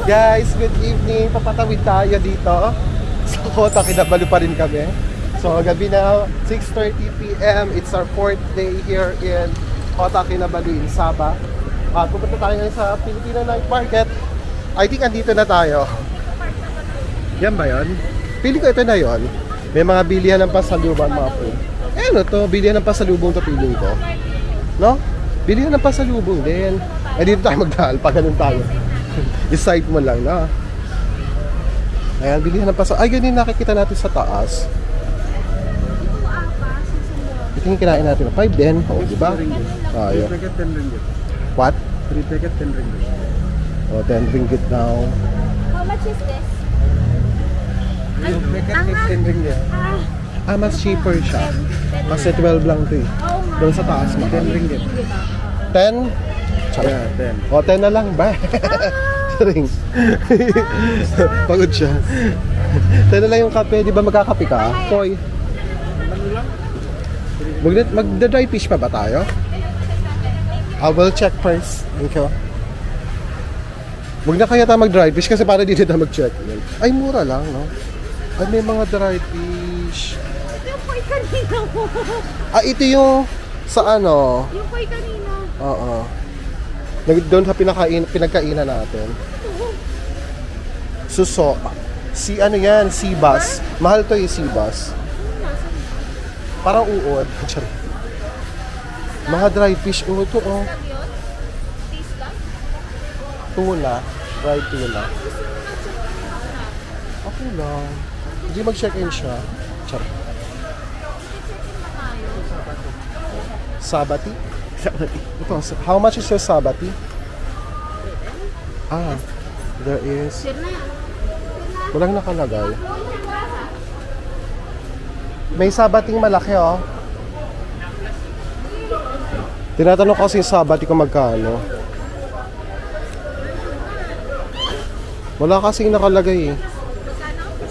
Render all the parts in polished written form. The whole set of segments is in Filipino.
Guys, good evening. Papatawid tayo dito. So, Kota Kinabalu pa rin kami. So, gabi na, 6:30 PM. It's our 4th day here in Kota Kinabalu in Sabah. At pupunta tayo ngayon sa Filipino Night Market. I think andito na tayo. Yan ba yun? Pili ko ito na yun. May mga bilihan ng pasalubong, mga food. Eh ano to? Bilihan ng pasalubong to piling ko. No? Bilihan ng pasalubong din. Eh dito tayo magdahal pag ganun tayo. Decide mo lang na. Ayan, bilihan ng pasalubong. Ay, ganun nakikita natin sa taas. Ito yung kinain natin. 5 din. O, diba? Tayo. 3 packet 10 ringgit. What? 3 packet 10 ringgit. O, 10 ringgit now. How much is this? 3 packet 10 ringgit. Mas cheaper siya. Kasi 12 lang ito eh. Doon sa taas, 10 ringgit. 10? Yeah, 10. O, 10 na lang ba? Ring. Pagod siya. 10 na lang yung kape. Di ba magkakape ka? Koy. Magda-dry fish pa ba tayo? I will check first. Thank you. Huwag na kaya tayo mag-dry fish kasi para dito tayo mag-check. Ay, mura lang, no? Ay, may mga dry fish. Yung koy kanina mo. Ito yung sa ano? Yung koy kanina. Oo. Doon sa pinagkainan natin. Suso. Ano yan? Seabass. Mahal to yung seabass. Parang uod. Mga dry fish. Ito oh. Tuna. Fried tuna. Okay lang. Hindi mag-check-in siya. Charot. Sabati? Ito, how much is your sabati? There is. Walang nakalagay. May sabating malaki oh. Tinatanong ko kasi yung sabati kung magkano. Wala kasing nakalagay eh.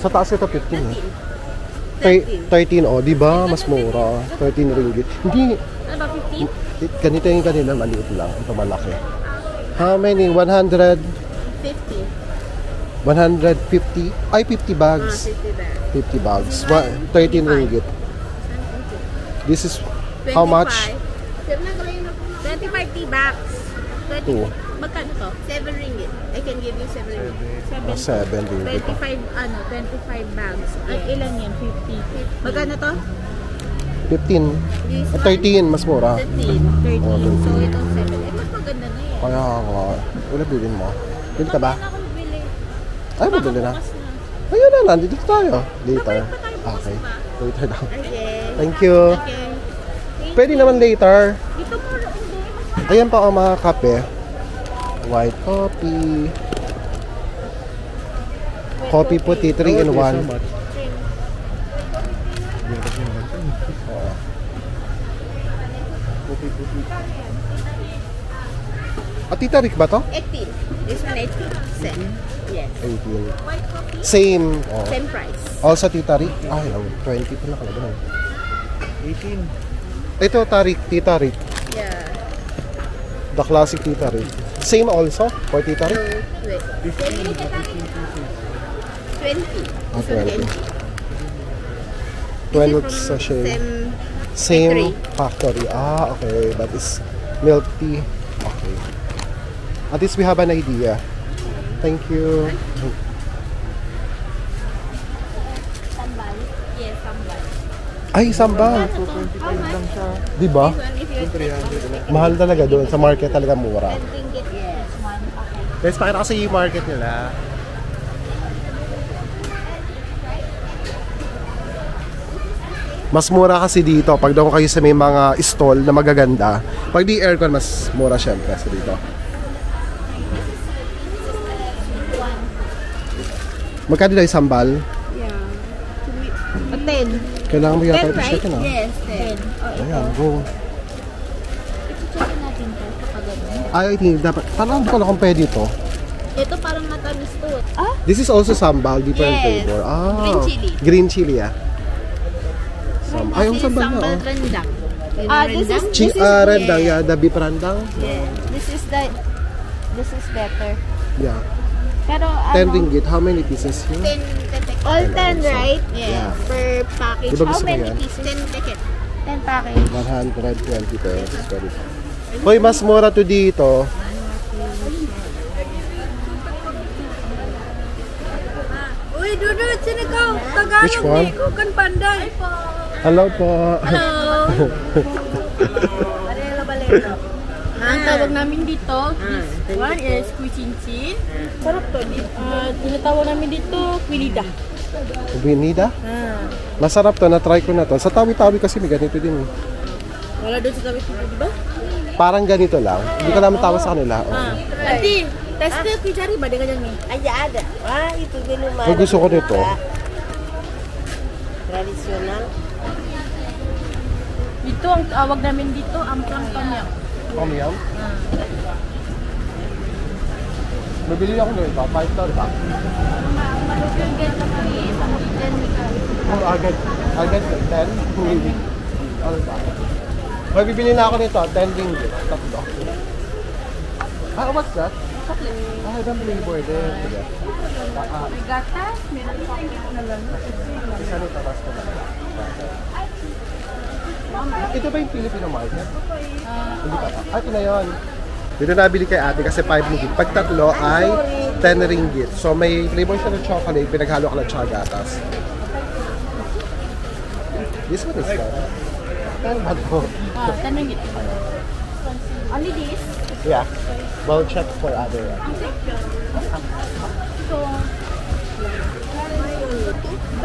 Sa taas ito 15 eh. 13 oh, di ba? Mas mura. 13 ringgit. Hindi. Ano ba, 15? Ganito yung kanila, maliit lang. Ito malaki. How many? 100? 50. 150? Ay, 50 bags. 50 bags. 13 ringgit. This is how much? 25 bags. 2. Magkano to? 7 ringgit. I can give you 7 ringgit. 7 ringgit. 25 bags. At ilan yan? 50. Magkano to? 15. 13, mas mura. 13. Oh, 13. So ito 7. Mas maganda na yan. Kaya nga. Wala bilhin mo. Bilhin ka ba? Ako bili. Ay, mabili na. Bukas na. Ayun na, nandito tayo. Later. Okay. Later na. Okay. Thank you. Okay. Pwede naman later. Dito mo hindi. Ayan pa ang mga kape. White coffee. Coffee puti, 3 in 1. Tita Rick ba to? 18. This one 18. Same. Yes. 18. Same. Oh. Same price. Also Tita Rick? Ay, 20 pa nakalagay. 18. Ito, Tita Rick. Yeah. The classic Tita Rick. Same also for Tita Rick? Wait. 15. 20. 20 sachet. Same factory. Okay. That is milk tea. Okay. At least we have an idea. Thank you. Sambal. Yes, sambal. Ay, sambal. 225 lang siya. Diba? This one, if you 300 lang. Mahal talaga doon. Sa market talaga mura. 10 ringgit. Yes. One packet. Guys, pakita kasi yung market nila. Mas mura kasi dito pag daw kayo sa may mga stall na magaganda. Pag di aircon, mas mura syempre sa dito. Magkano na yung sambal? Yeah. 10. Kailangan mo yata 10, ito right? siya na. Yes, 10. Ayan, go. I-check natin to kapag ano. Ay, hindi. Dapat, parang hindi ko alam kung pwede ito. Ito parang matamis to. Ah? This is also sambal, different Yes. flavor. Green chili. Green chili, ah. Ay, yung sambal na, Sambal oh. rendang. This is Rendang, yeah. The beef rendang. yeah. This is better. Yeah. Pero 10 ringgit. How many pieces here? 10 tickets. all 10, right? Yeah. Per package. Diba How gusto mo many yan? pieces? 10 tickets. 10 package. 120 pesos. Hoy, mas mura to dito. Uy, Dudut, sino ka? Which one? Tagalog, Kukan Panday. Hello po. Hello. Balelo, balelo. Ang tawag namin dito, this one is kuchinchin. Sarap to. Tinatawag namin dito, quilida. Binida? Masarap to. Na-try ko na to. Sa Tawi-Tawi kasi may ganito din. Wala doon sa tawid dito, di ba? Parang ganito lang. Hindi ko naman tawa sa kanila. Oh. Auntie, test ko cari ba? Dengan ni. Ay, ada. Ah, itu minuman. Ay, gusto ko nito. Tradisional. Dito, ang tawag namin dito, amplang tomyam. Tom yum? Mabili ako nito. 5 star ba? Oh, agad 10? Ano ba? May bibili na ako nito, 10 ringgit. Tatlo. Ah, what's that? Chocolate. Ah, ibang flavor din. Sige. May gatas, meron chocolate na lang. Isa nito, tapos ko na. Ito ba yung Filipino market? Hindi pa. Ah, ito na yun. Dito nabili kay ate kasi 5 ringgit. Pag tatlo ay 10 ringgit. So may flavor siya ng chocolate, pinaghalo ka lang siya gatas. This one is fun. Ano ba ito? 10 ringgit. Only this? Yeah. Well, check for other. So,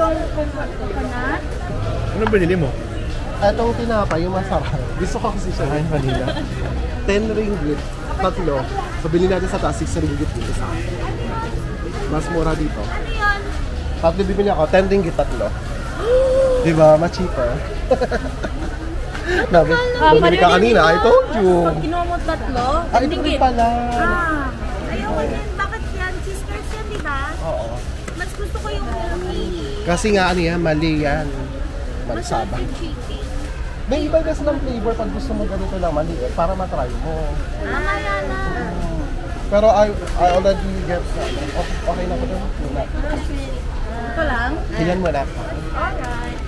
itong coconut. Anong binili mo? Etong tinapay, yung masarap. Gusto ko kasi siya ngayon Manila. 10 ringgit, tatlo. So, bilhin natin sa taas, 6 ringgit dito sa akin. Mas mura dito. Tatlo bibili ako, 10 ringgit, tatlo. Diba? Mas cheaper. Bumili ka kanina, I told you. Pag kinuha mo tatlo, Ah, ito rin pala. Ayaw ko din. Bakit yan? Sisters yan, di ba? Oo. Mas gusto ko yung milky. Kasi nga ano yan, mali yan. Mansaba. Masarap yung chicken. May iba kasi ng flavor pag gusto mo ganito lang maliit para matry mo. Mamaya na. Pero I already get okay na ko dun. Muna. ito lang. Hilyan mo na. Alright.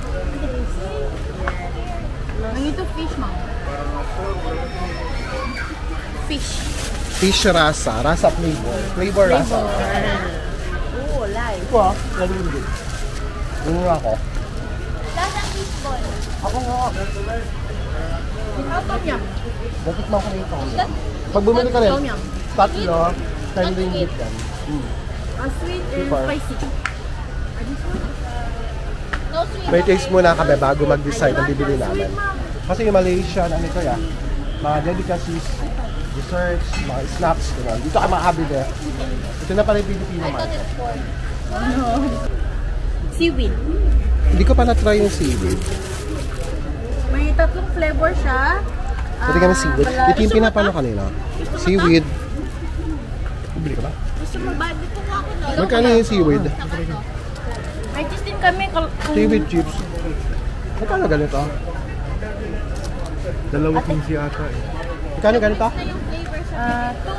Ang ito fish, ma'am. Fish. Fish rasa. Rasa flavor. Flavor rasa. Oo, live. Ito ah. Nalulungin. Yun nga ako. Lasa fish ball. Ako nga. Ito, tom yum. Dapat mo ako nito. Pag bumili ka rin, Tom yum. tatlo, 10 ringgit yan. Sweet and Super. spicy. No sweet. May taste muna kami bago mag-decide ang bibili namin. Kasi yung Malaysian, ano ito ya, mga delicacies, desserts, mga snacks, gano'n. Dito ka makabili. Ito na pala yung Filipino market. Seaweed. Hindi ko pa na-try yung seaweed. May tatlong flavor siya. Pwede ka na seaweed. Ito yung pinapano kanina. Seaweed. Bibili ka ba? Gusto mo ba? Dito nga ako na. Magkano yung seaweed? May cheese din kami. Seaweed chips. Magkano ganito? 2 15 ata eh. Magkano ganito? Two,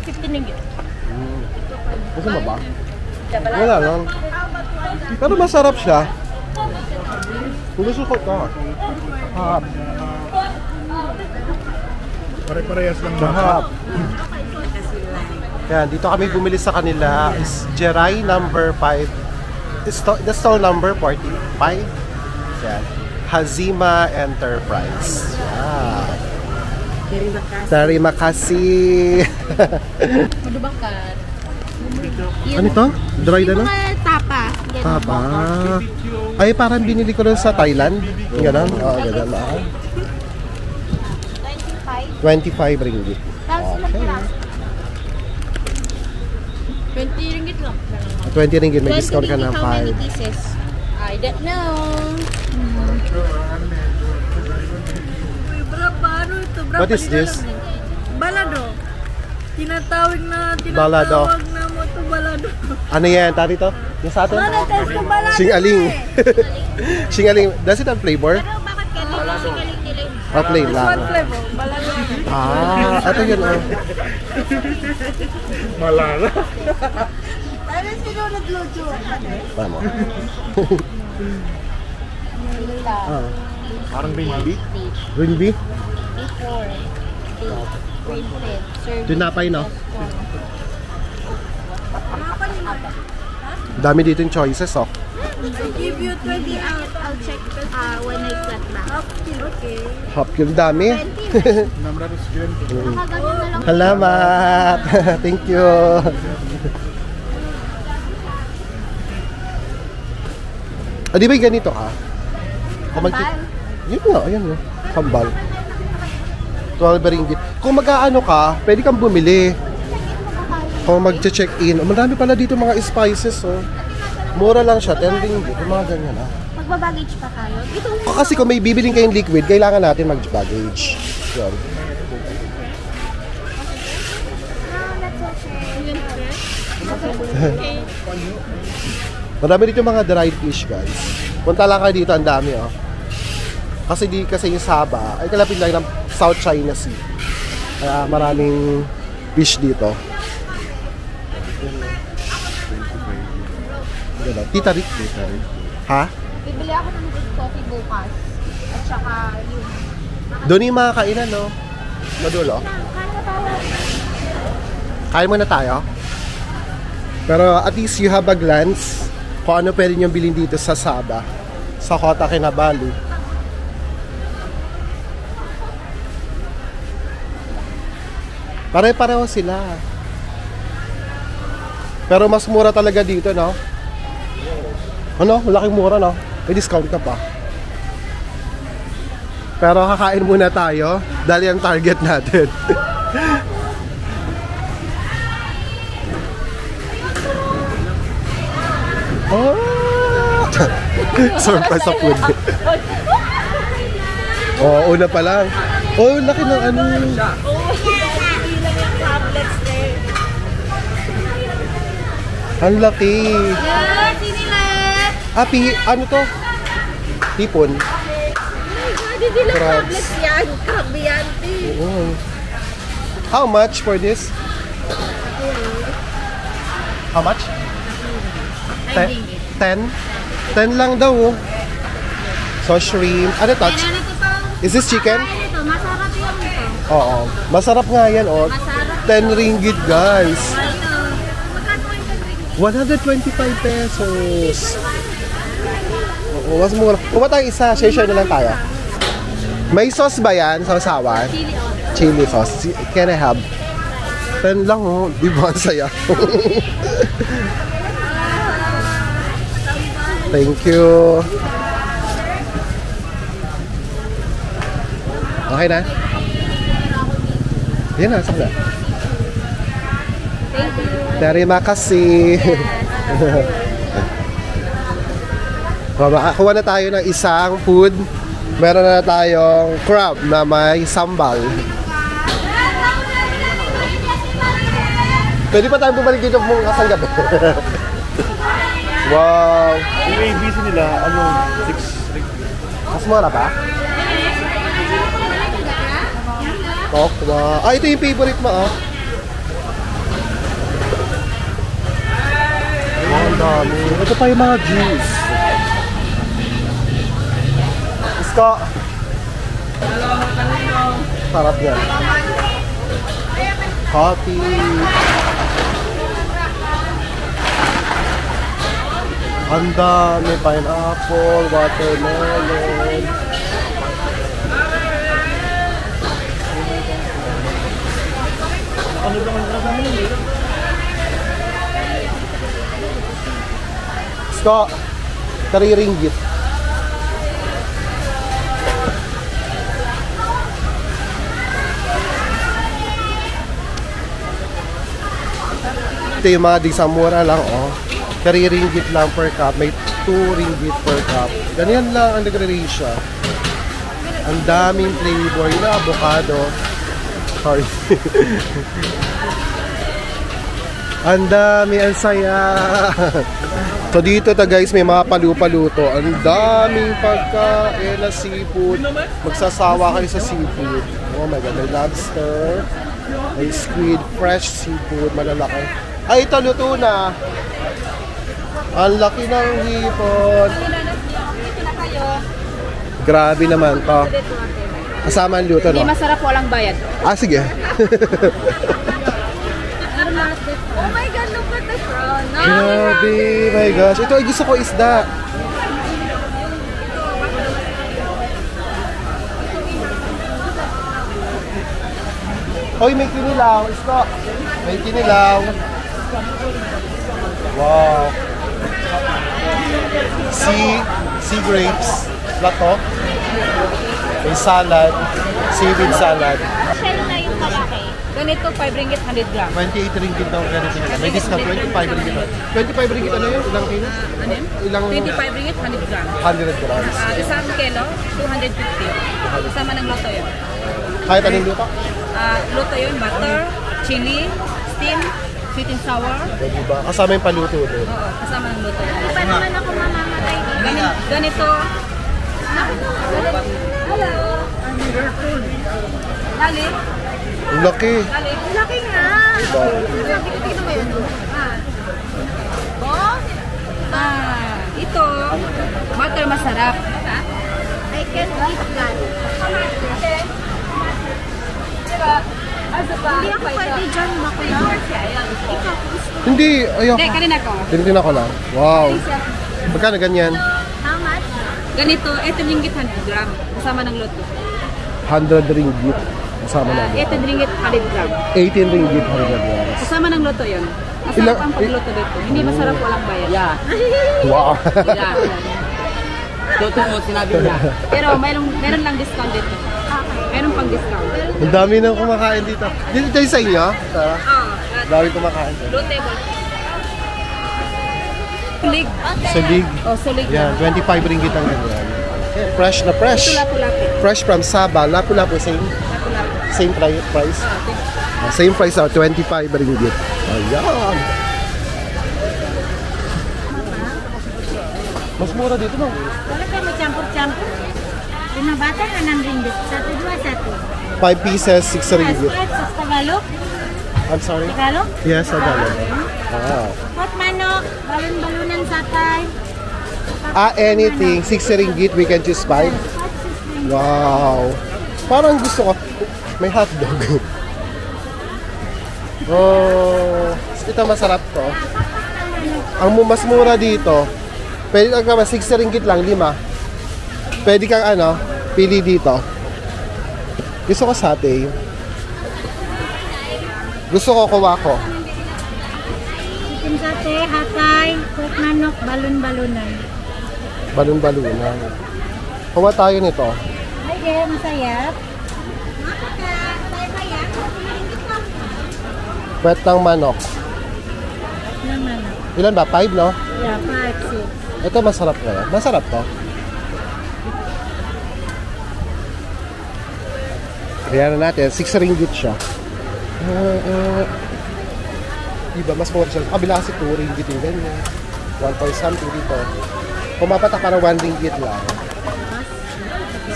15 ringgit. Gusto mo ba? Wala lang. Pero masarap siya. Kung gusto ko ito. Hap. Pare-parehas lang ba? Hap. Yan, dito kami bumili sa kanila is Jerai number 5. The stall number 45. Yan. Hazima Enterprise. Yan. Terima kasih. Madubakan. Ano ito? Dry na no? Mga tapa. Tapa. Ay, parang binili ko rin sa Thailand. Ganon. Oo, ganon. 25 ringgit. Okay. 20 ringgit lang. 20 ringgit. May discount ka na How many 5. pieces? I don't know. Uy, bro, paano ito? Bro, What is this? Balado. Tinatawag na Balado. na mo ito balado. Ano yan? Tari to? Yung sa atin? Test ko balado. Singaling. Singaling. Does it have flavor? Pero bakit kaya singaling nila yung O plain lang? One flavor, balalo. Ito yun oh. Malala. Ano sino nagluto? Tama. Parang green beef. Green beef? Before. Tinapay, no? Dami dito yung choices, oh. I give you 20 out. I'll check when I cut back. Okay. Hop yung dami. Number is good. Nakagano na lang. Salamat! Thank you! Di ba yung ganito ka? Kambal? Yun nga, ayan nga. Kambal. 12 ringgit. Kung mag-aano ka, pwede kang bumili. Kung mag-check-in. Marami pala dito mga spices, oh. Mura lang siya, 10 ringgit. Yung mga ganyan, ah. Magbabaggage pa tayo. Kasi kung may bibiling kayong liquid, kailangan natin mag-baggage. Yan. Marami dito mga dried fish, guys. Punta lang kayo dito, ang dami, oh. Kasi yung Sabah ay kalapit lang ng South China Sea. Kaya maraming fish dito. Tita Rick. Ha? Bibili ako ng good coffee bukas. At saka yung... Doon yung mga kainan, no? Madulo. Kain muna tayo. Pero at least you have a glance kung ano pwede nyo bilhin dito sa Sabah, sa Kota Kinabalu. Pare-pareho sila. Pero mas mura talaga dito, no? Ano? Malaking mura, no? May discount ka pa. Pero kakain muna tayo dahil yung target natin. Oh! Surprise sa food. Oh, una pa lang. Oh, laki ng ano. Ang laki. Yes, sinilet! Ano to? Tipon. Hindi lang Crabs. tablets yan. Crab yan. Oh. How much for this? How much? 10? 10 lang daw, oh. So, shrimp. Ano to? Is this chicken? Ito, masarap yung ito. Oo. Masarap nga yan, oh. Masarap. 10 ringgit, guys. Ito. Magkano yung 125 pesos. Oo, mas mura. Kuha tayo isa. Share na lang tayo. May sauce ba yan? Sausawan? Chili sauce. Can I have? 10 lang, oh. Di ba? Ang saya. Thank you. Okay na? Yan na, sakla. Terima kasih. Kuha na tayo ng isang food. Meron na tayong crab na may sambal. Pwede pa tayong bumalik dito kung kasang gabi. Wow! Yung ABC nila, 6 ringgit. Mas mura pa? Wow. Ito yung favorite mo, oh. Ang dami. Ito pa yung mga juice. Isko. Sarap yan. Coffee. Ang dami. Pineapple, watermelon. Ano ba ang namin? Isko. 3 ringgit. Ito yung mga disamura lang, oh. 3 ringgit lang per cup. May 2 ringgit per cup. Ganyan lang ang nagre-ratio. Ang daming flavor. Yung avocado. Sorry. Ang dami. Ang saya. So dito ta guys, may mga palu-paluto. Ang daming pagkain na seafood. Magsasawa kayo sa seafood. Oh my God, may lobster, may squid, fresh seafood, malalaki. Ay, ito luto na. Ang laki ng hipon. Grabe naman to. Kasama ang luto, no? Hindi masarap, walang bayad. Ah, sige. Oh my God, look at the prawn. Grabe, my gosh. Ito ay gusto ko isda. Hoy, may kinilaw. Isda. May kinilaw. Wow. Sea grapes. Plato. May salad. Seaweed salad. Shell na yung malaki. Ganito, 5 ringgit, 100 gram. 28 ringgit daw ganito. May discount 25 ringgit. 25 ringgit ano yun? Ilang kilo? Ano yun? Ilang 25 ringgit, 100 gram. 100 grams. Isang kilo, 250. Kasama ng luto yun. Kahit anong luto? Luto yun, butter, chili, steam, sweet and sour. Diba? Kasama yung paluto doon. Oo, kasama ng luto yun. Pa naman ako mamamatay dito. Ganito. Hello. Dali. Ang laki. Dali. Laki nga. Diba? Tingnan mo yun. Ito, butter masarap. I can eat that. Hindi ako pwede dyan, bakula. Ikaw, gusto. Hindi, ayoko. Hindi, kanina ko. Tinitin ako lang. Wow. Magkano ganyan? How much? Ganito, 18 ringgit 100 gram. Kasama ng luto. 100 ringgit. Kasama na. 18 ringgit 100 gram. 18 ringgit 100 grams. Kasama ng luto yun. Masarap ang pagluto dito. Hindi masarap, walang bayad. Yeah. Wow. Totoo, sinabi niya. Pero meron lang discount dito. Meron pang discount. Ang dami nang kumakain dito. Dito tayo sa inyo? Sa dami kumakain. Blue table. Sulig. Sulig. Oh, sulig. Yan, 25 ringgit ang ganyan. Fresh na fresh. Ito lapu-lapu. Fresh from Sabah. Lapu-lapu, same price. Same price, 25 ringgit. Ayan. Mas mura dito, no? Wala kayo mag-campur-campur. Pinabata na ng ringgit. 1, 2, 1. 5 pieces, 6 ringgit. Sa Tagalog? I'm sorry? Tagalog? Yes, Tagalog. Ah. Hot manok, balon-balunan satay. Anything. 6 ringgit, we can choose 5. Wow. Parang gusto ko. May hotdog. Oh, ito masarap to. Ang mas mura dito, pwede kang 6 ringgit lang, 5. Pwede kang pili dito. Gusto ko satay. Gusto ko kuha ko. Chicken satay, hatay, hot manok, balon-balunan. Balon-balunan. Kuha tayo nito. Ay, masayap. Pwet ng manok. Ng manok. Ilan ba? 5, no? Yeah, 5, 6. Ito masarap kaya. Masarap to. Ayan na natin. 6 ringgit siya. Diba? Mas mura siya. Kabila kasi 2 ringgit yung ganyan. 1 point something dito. Pumapatak para 1 ringgit lang.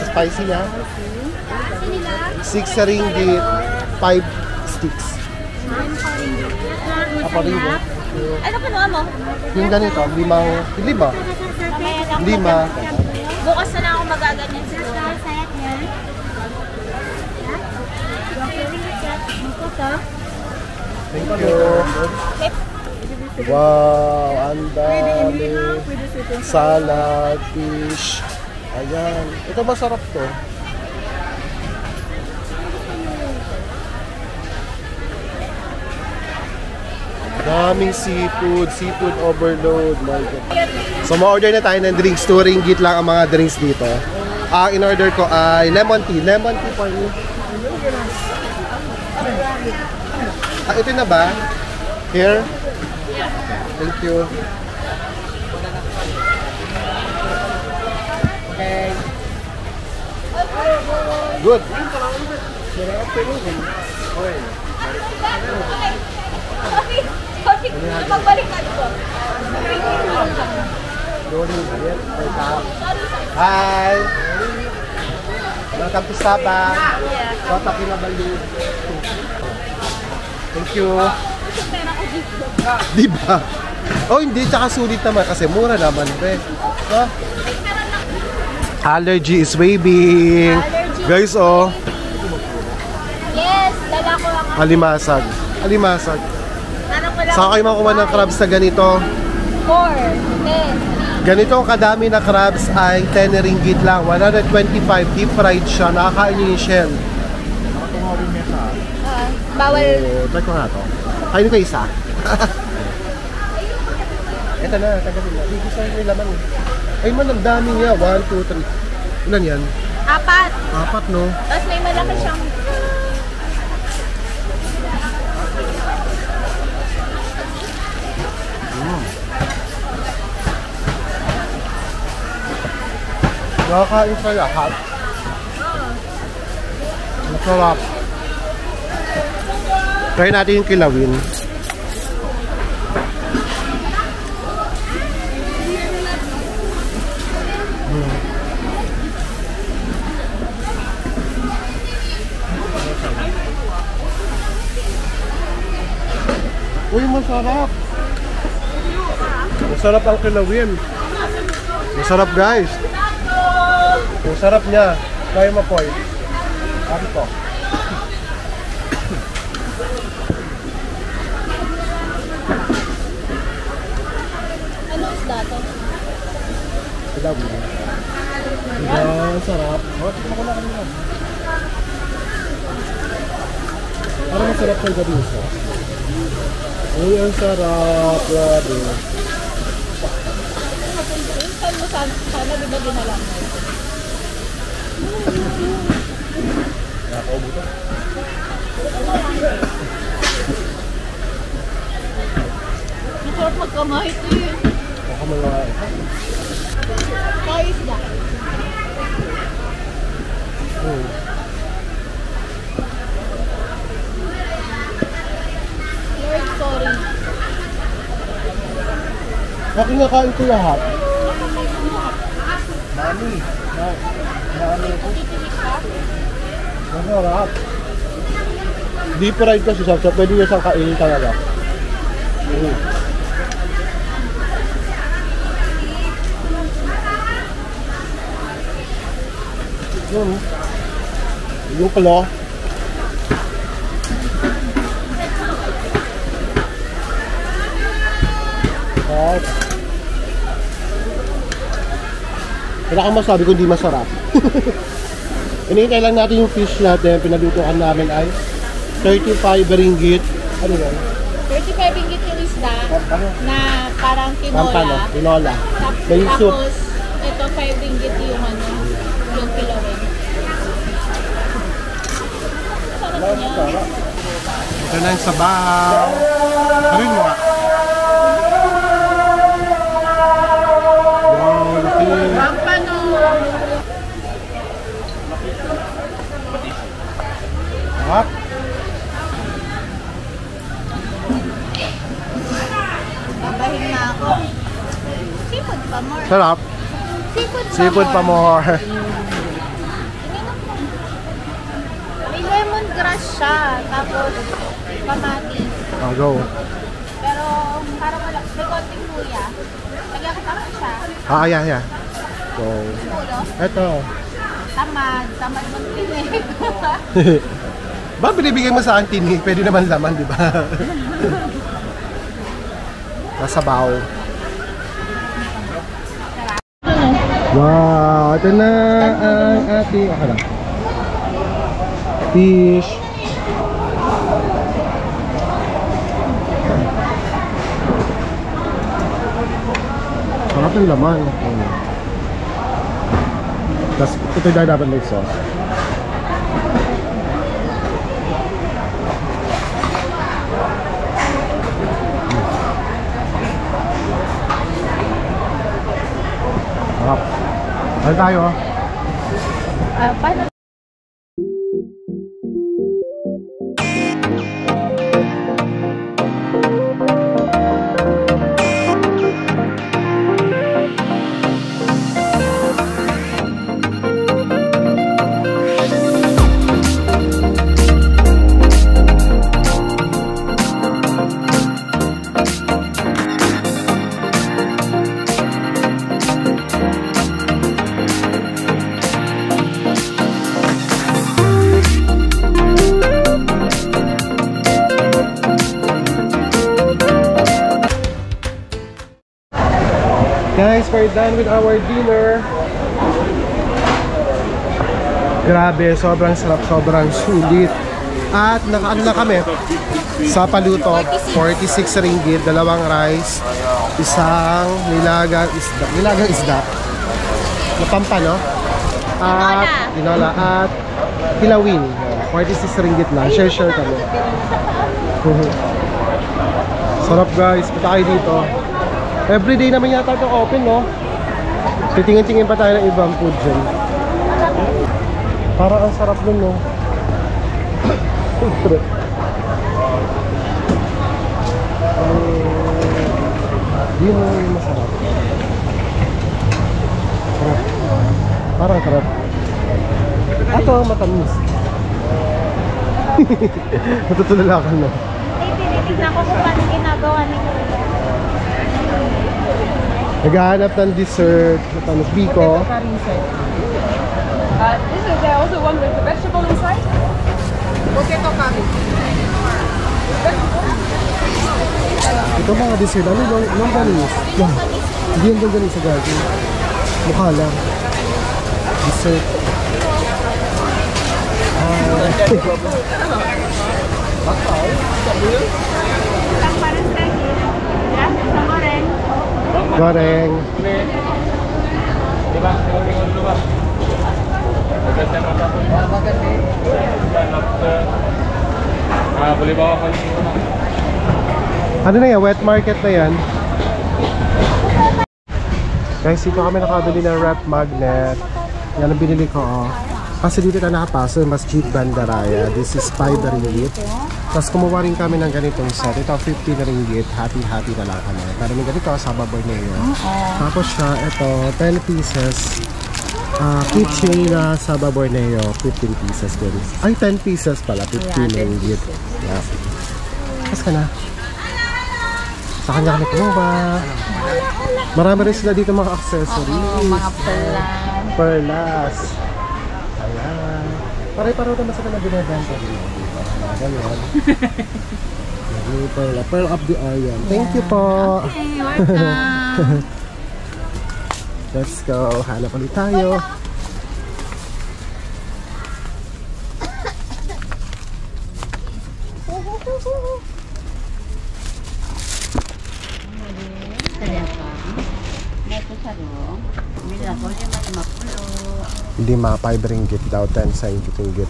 Spicy niya. 6 ringgit. 5 sticks. Apa ringgit? Ano kinuha mo? Yung ganito, 5. 5. Bukas na lang ako magaganyan siguro. Sayat niya. Thank you. Wow, ang dami. Salad, fish. Ayan. Ito masarap to. Daming seafood, seafood overload. My God. So, ma-order na tayo ng drinks. 2 ringgit lang ang mga drinks dito. In-order ko ay lemon tea. Lemon tea for me. Ito na ba? Here? Thank you. Okay. Good. Magbalik ka dito. Hi! Welcome to Sabah. Kota Kinabalu. Thank you. Di ba? Oh, hindi. Tsaka sulit naman kasi mura naman. Huh? Allergy is waving. Guys, oh. Yes, dala ko ang Alimasag. Alimasag. ano ko lang. Saan kayo makuha ng crabs na ganito? 4, 10. Ganito kadami na crabs ay 10 ringgit lang. 125. Deep fried siya. Nakakain niyo yung shell. Bawal. Oh, try ko nga to. Kain ko isa. Ito na, tagapin na. Hindi gusto yung laman. Ay man, ang dami niya. 1, 2, 3. Ilan yan? 4. 4, no? Tapos may malaki siyang Nakakain sa lahat. Masarap. Try natin yung kilawin. Uy, masarap. Masarap ang kilawin. Masarap, guys. Ang sarap niya. Kaya mo po. Sabi ko. ano isda to? Kilawin. Diba, sarap. Oh, tignan ko na kanina. Parang masarap ng gabi isa. Uy, ang sarap. Grabe. Saan mo sana di ba dinalang mo? Nakakaubo to. Masarap magkamahit eh. Baka mga... Kaya isda. Lord, sorry. Aking nakain ko lahat. Mami. Mami ko. Masarap. Deep fried kasi siya. So, pwede niya siyang kainin talaga. Yung pala. Wala kang masabi kung di masarap. Hinihintay lang natin yung fish natin. Pinalutuan namin ay 35 ringgit. Ano yan? 35 ringgit yung isda Ano? na parang Pampano? tinola. Tinola. May soup. Tapos, ito 5 ringgit yung ano, yung kilawin. Sarap niya. Ito na yung sabaw. Karin mo nga. Wow, laki. Pampano. Sarap. Babahin na ako. Seafood pa more. Sarap. Seafood pa more. May lemongrass siya. Tapos, kamatis. Oh, go. Pero, parang wala. May konting luya. Lagyan ko tama siya. Ah, yeah. Go. Ulo. Ito. Tamad. Tamad mong tinig. Ba, binibigay mo sa akin tinig? Pwede naman laman, di ba? Nasabaw. Wow, ito na ang ating fish. Sarap ng laman. Tapos ito yung dapat may sauce. Sarap. Ano tayo? Paano? Guys, we're done with our dinner. Grabe, sobrang sarap, sobrang sulit. At nakaano na kami sa paluto, 46 ringgit, dalawang rice, isang nilagang isda. Napampa, no? At tinola at kilawin. 46 ringgit lang. Share kami. Sarap guys, punta kayo dito. Everyday naman yata ito open, no? Titingin-tingin pa tayo ng ibang food dyan. Parang ang sarap nun, no? Di mo yung masarap. Sarap. Parang sarap. Ito ang matamis. Natutulala ka na. Tinitignan ko kung paano ginagawa ni Kuya. Naghahanap ng dessert. Matamis biko. This is also one with the vegetable inside. Potato curry. Ito mga dessert. Ano yung longganisa? Hindi yung longganisa sa garden. Mukha lang. Dessert. Goreng. Boleh bawa kali ni. Ano na yan? Wet market na yan. Guys, dito kami nakabili ng wrap magnet. Yan ang binili ko, oh. Kasi dito ka nakapasok, Masjid Bandaraya. This is 5 ringgit. Tapos kumuha rin kami ng ganitong set. Ito 15 ringgit. Hati-hati na lang kami. Pero may ganito sa Baborneo. Tapos siya, ito 10 pieces. Kitchen na sa Baborneo, 15 pieces din. Ay, 10 pieces pala, 15 ringgit. Yeah. Tapos ka na. Sa kanya kami kumuha. Marami rin sila dito mga accessories. Mga Perlas. Ayan. Pare-paro naman sila na binibenta dito. Ganyan. Pearl of the Orient. Thank you po. Okay, welcome. Let's go. Hanap ulit tayo. Hindi ma, 5 ringgit daw, 10 sa ringgit.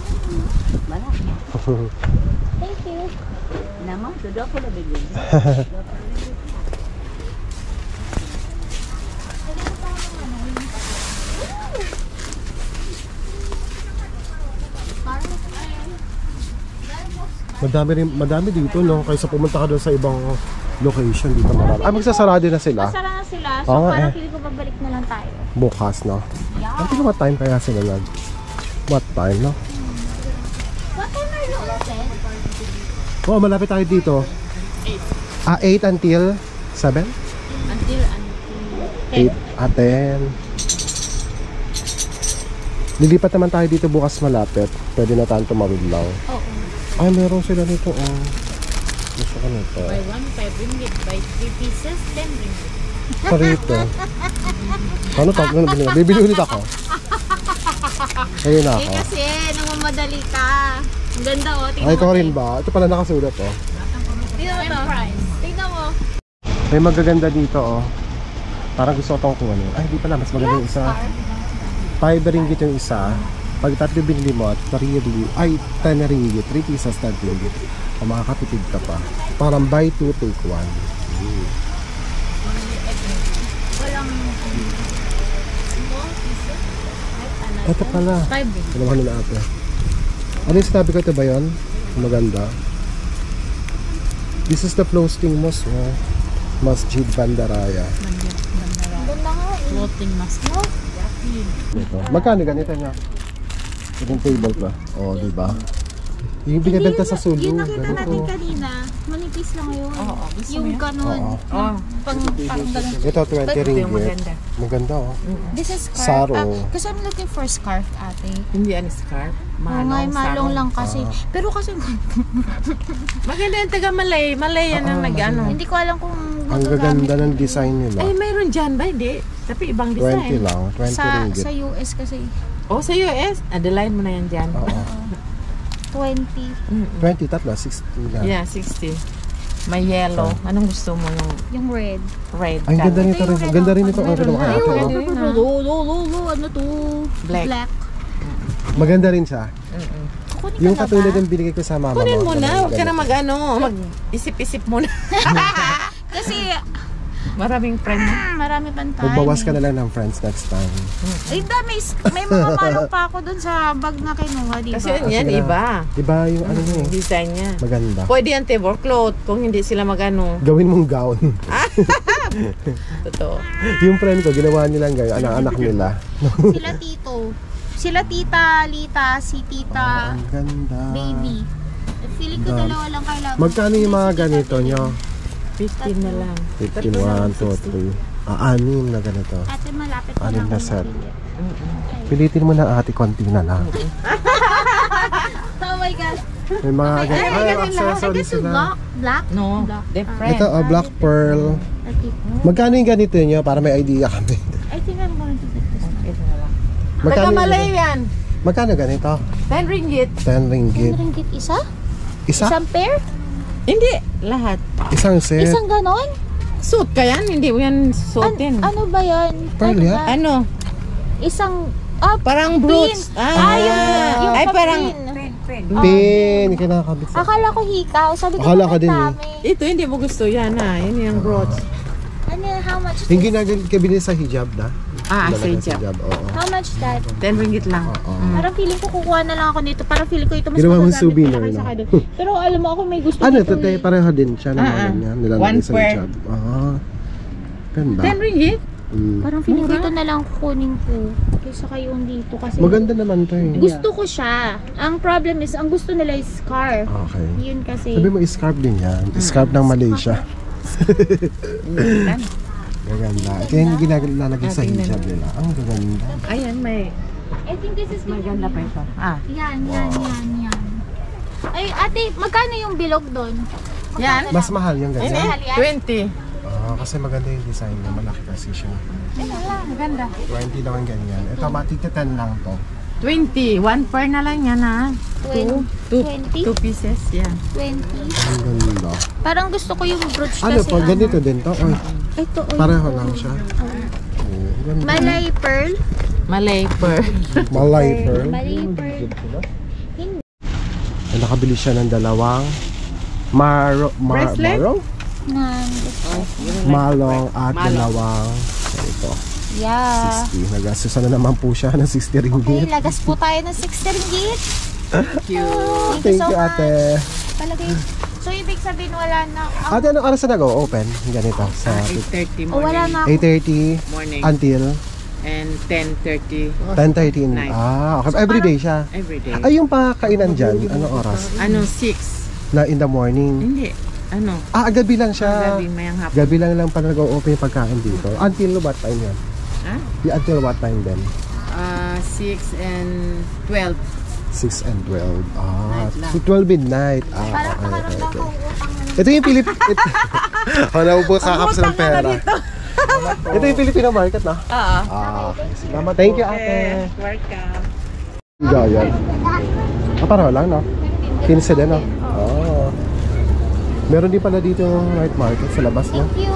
Thank you. Nama, sudah aku lebih gede. Madami dito, no? Kaysa pumunta ka doon sa ibang location dito marami. Magsasarado na sila. Masara na sila. So Oo nga, parang eh. feeling ko babalik na lang tayo. Bukas, no? Ang tingin what time kaya sila nag... What time, no? What time are you open? Oo, malapit tayo dito. 8 until 7? Until 8 at 10. Lilipat naman tayo dito bukas malapit. Pwede na tayong tumawid lang. Oo. Ay, meron sila nito. Oh. Gusto ko nito. Buy 1, 5 ringgit. Buy 3 pieces, 10 ringgit. Parito. Ano pa? Bibili ulit ako. Ayun na ako. Kasi, namamadali ka. Ang ganda, oh. Tingnan Ay, ito mo, rin Tay. ba? Ito pala nakasulat, oh. Tingnan mo to. Tingnan mo. May magaganda dito, oh. Parang gusto ko itong kung ano. Ay, hindi pala. Mas maganda yung isa. 5 ringgit yung isa. Pag tatlo binili mo, 3 ringgit. Ay, 10 ringgit. 3 pieces, 10 ringgit. O makakatipid ka pa. Parang buy 2, take 1. Walang... Ito pala. 5 ringgit. Dalawa nila ate. Ano yung sinabi ko, ito ba yun? Maganda. This is the floating mosque, oh. Masjid Bandaraya. Floating mask. Ito. Magkano ganito niya? Itong table pa. Oh, di ba? Yung binibenta sa sulong. Yung nakita natin ganito. kanina, manipis lang yun. Oo, gusto mo Yung yan? ganon. Oh, Pang ganon. Ito, 20 ringgit. maganda. Maganda, oh. This is scarf. Saro. Kasi I'm looking for scarf, ate. Hindi yan scarf. Oo nga, malong lang kasi. Pero kasi, Maganda yung taga Malay. Malay yan ang nag-ano. hindi ko alam kung Ang gaganda ng design nila. Ay, mayroon dyan ba? Hindi. Tapi ibang 20 design. lang, 20 sa ringgit. US kasi. Oh, sa US. Adelaide mo na yan dyan. Oo. 20. 20, tatlo, 60 lang. Yeah, 60. May yellow. Anong gusto mo? Yung Yung red. red Ang ganda color? nito rin. Ang ganda rin ito. Ang ganda Ay, ate, wala. oh. Ano to? Black. Maganda rin siya. Kukunin Yung ka na katulad ba? ng binigay ko sa mama mo. Kunin mo na. Huwag ka na ganito. mag-ano. Mag-isip-isip mo na. Kasi, Maraming friend mo. marami pang time. Magbawas ka na lang ng friends next time. Ay, may mga malong pa ako dun sa bag na kinuha, di ba? Kasi yan, sige na. iba. Iba yung ano niya eh. Design niya. Maganda. Pwede yan table cloth kung hindi sila mag-ano. Gawin mong gown. Totoo. Yung friend ko, ginawa nilang ganyan. Anak nila. Sila tito. Sila tita, Lita, si tita, Ang ganda. baby. Feeling ko Dami. dalawa lang kailangan. Magkano yung mga ganito nyo? 15 na lang. 15, 1, 2, 3. Anim na ganito. Ate, malapit na Anim lang na ako set. mabili. Pilitin mo na ate, konti na lang. Oh my God. May mga ganito. Ay, accessories Ito, sila. black? No, Black. different. Ito, black pearl. Okay. Magkano yung ganito nyo? Para may idea kami. I think I'm going to get this. Ito na lang. Magkano Taga yung- Malay yan. Magkano ganito? 10 ringgit. 10 ringgit. 10 ringgit isa? Isa? Isang pair? Hindi, lahat. Isang set. Isang ganon? Suit ka yan, hindi mo yan suotin. Ano ba yan? Pearl Ano yan? ba? Ano? Isang, Parang pin. brooch. Yung ay, parang, Pin. Kinakabit sa... Akala ko hikaw. Sabi ko, Akala ko bakit din eh. dami? ito hindi mo gusto yan ha. Yan yung brooch. Ano, how much? Yung ginagamit kabili sa hijab na? Ah, sa Lalagay hijab. Oo. How much that? 10 ringgit lang. Parang feeling ko kukuha na lang ako nito. Parang feeling ko ito mas Ginawa mong magagamit souvenir, pala kaysa no? kado. Pero alam mo ako may gusto Ano, ko ito tayo pareho din siya na mga ganyan. Nilalagay One sa pair. hijab. Ah. Ganda. 10 ringgit? Parang feeling ko ito na lang kukunin ko. Kaysa kayong dito. Kasi Maganda naman to eh. gusto ko siya. Ang problem is, ang gusto nila is scarf. Okay. Yun kasi. Sabi mo, scarf din yan. Scarf ng Malaysia. Gaganda. Ito yung ginaglalagay sa hijab nila. Ang gaganda. Ayan, may I think this is maganda pa ito. Ah, Yan. Ay, ate, magkano yung bilog doon? yan. Mas mahal yung ganyan. Mahal yan? 20. Ah, kasi maganda yung design niya. Malaki kasi siya. Maganda. 20 lang ang ganyan. Ito, matiti 10 lang to. 20. One pair na lang yan ha. 20? 2 pieces. Yeah. 20? Ang ganda. Parang gusto ko yung brooch Ano kasi. po? Ganito din to? Oy, Ito, pareho lang siya. Oh, ganda. Malay pearl? Malay pearl. Malay pearl. Malay pearl. Ay, nakabili siya ng dalawang Bracelet? marong? Malong at Malong. dalawang ito, Yeah. 60. Nagastusan na naman po siya ng 60 Okay, ringgit. lagas po tayo ng 60 ringgit. Cute. Thank so you, much. ate. Palagay. So, ibig sabihin wala na. Ate, anong oras na nag-open? Ganito, sa 8:30 Oh, wala morning. na ako. 8:30 Morning. until And 10:30 10:30. Night. Ah, okay. Everyday siya. every day. Ay, yung pakainan dyan, anong oras? Ano, 6? Na in the morning? Hindi. Ano? Ah, gabi lang siya. Gabi, mayang hapon. Gabi lang pa nag-open yung pagkain dito. Until what time yan? Ha? Until what time then? 6 and 12. 6 and 12. Ah, Night lang. so 12 midnight. Ah, Parang okay, nakaroon okay, lang okay. ako utang na Ito yung naubo kakapos ng pera. Ito yung Filipino market, no? Oo. Ah, okay. Salamat. Thank you, ate. Welcome. Gayan. Ah, pareho lang, no? 15 din, no? Oh. Meron din pala dito yung night market sa labas, no? Thank you.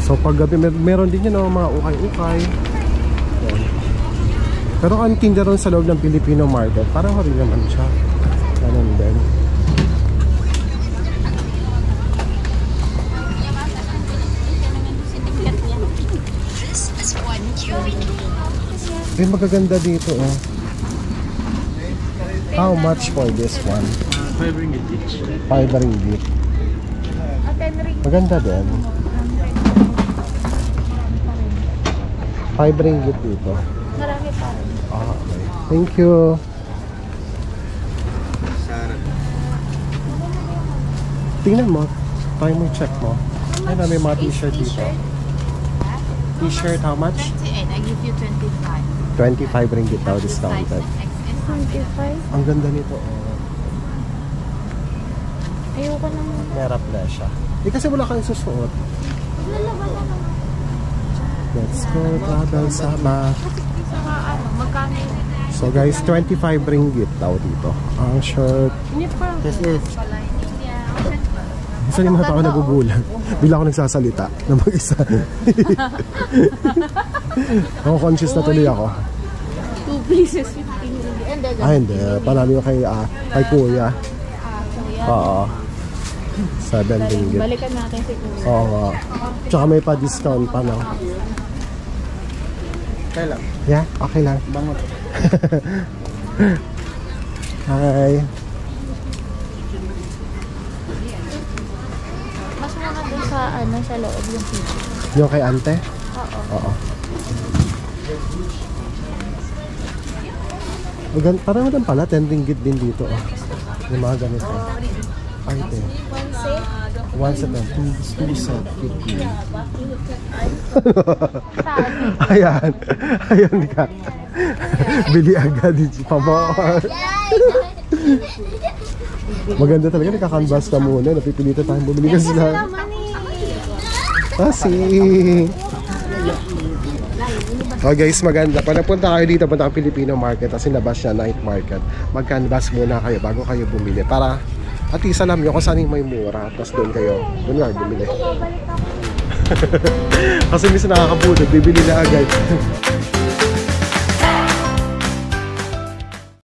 So pag gabi meron din yun, no, mga ukay-ukay. Yan. Pero ang tinda ron sa loob ng Filipino market, parang rin naman siya. Ganun din. Eh, magaganda dito, oh. How much for this one? 5 ringgit each. 5 ringgit. Maganda din. 5 ringgit dito. Marami pa rin. Okay. Thank you. Tingnan mo. Try mo, check mo. Ay na, may mga t-shirt dito. T-shirt, how much? 28. I give you 25. 25 ringgit daw discounted. 25? Ang ganda nito. Oh. Ayoko naman. Merap na siya. Kasi wala kang susuot. Lalaban na naman. Let's go, travel sama. Magkano yun? So guys, 25 ringgit daw dito. Ang shirt. This is. Isa rin ako nagugulan. Bila ako nagsasalita na mag-isa. Ako conscious na tuloy ako. 2 pieces, 15 ringgit. Hindi. Panalo kay Kuya. Oo. 7 ringgit. Balikan natin si Kuya. Oo nga. Tsaka may pa-discount pa, no? Okay lang. Yeah, okay lang. Bangot. Hi. Mas muna dun sa loob yung pizza. Yung kay ante? Oo. Oo. Parang din pala, 10 ringgit din dito. Oh. Yung mga ganito. Ay, ito. One set and two set, 50. Ayan. Ayan ka. Bili agad. Pamor. Maganda talaga. Nakakanvas ka muna. Napipilitan tayong bumili kasi na. Kasi. Oh guys, maganda. Pag napunta kayo dito, punta ang Filipino market, kasi nabas siya night market. Mag-canvas muna kayo bago kayo bumili. Para at least alam nyo kung saan yung may mura. Tapos doon nga bumili. Kasi minsan nakakabulog, bibili na agad.